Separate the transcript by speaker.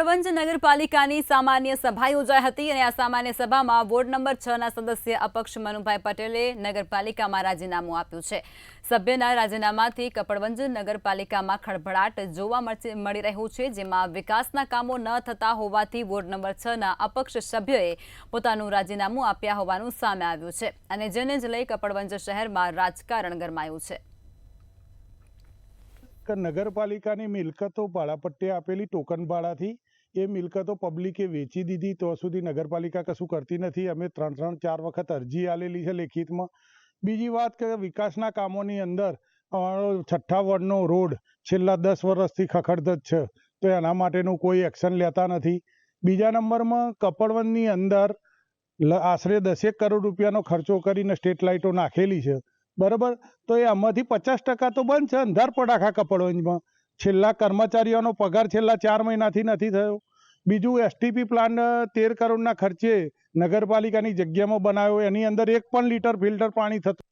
Speaker 1: કપડવંજ નગરપાલિકાની સામાન્ય સભા યોજાઈ હતી અને આ સામાન્ય સભામાં વોર્ડ નંબર 6 ના સદસ્ય અપક્ષ મનુભાઈ પટેલે નગરપાલિકામાં રાજીનામું આપ્યું છે। સભ્યના રાજીનામાથી કપડવંજ નગરપાલિકામાં ખળભળાટ જોવા મળી રહ્યું છે, જેમાં વિકાસના કામો ન થતા હોવાથી વોર્ડ નંબર 6 ના અપક્ષ સભ્યોએ પોતાનું રાજીનામું આપ્યા હોવાનું સામે આવ્યું છે અને જેને જ લઈ કપડવંજ શહેરમાં રાજકારણ ગરમાયું છે।
Speaker 2: નગરપાલિકાની મિલકતો ભાડાપટ્ટે આપેલી ટોકન ભાડાથી એ મિલકતો પબ્લિકે વેચી દીધી તો સુધી નગરપાલિકા કશું કરતી નથી। અમે 3-4 વખત અરજી આલેલી છે લેખિતમાં। બીજી વાત કે વિકાસના કામોની અંદર અમારો 6ઠ્ઠા વોર્ડનો રોડ છેલ્લા 10 વર્ષથી ખખડધજ છે, તો એના માટેનું કોઈ એક્શન લેતા નથી। બીજા નંબરમાં કપડવંજની અંદર આશરે 10 કરોડ રૂપિયાનો ખર્ચો કરીને સ્ટ્રીટ લાઇટો નાખેલી છે, બરાબર। તો એ આમાંથી 50% તો બંધ છે અંધારપટ આખા કપડવંજમાં। છેલ્લા કર્મચારીઓનો પગાર છેલ્લા 4 મહિનાથી નથી થયો। બીજું એસટીપી પ્લાન્ટ 13 કરોડના ખર્ચે નગરપાલિકાની જગ્યામાં બનાવ્યો, એની અંદર 1 પણ લીટર ફિલ્ટર પાણી થતું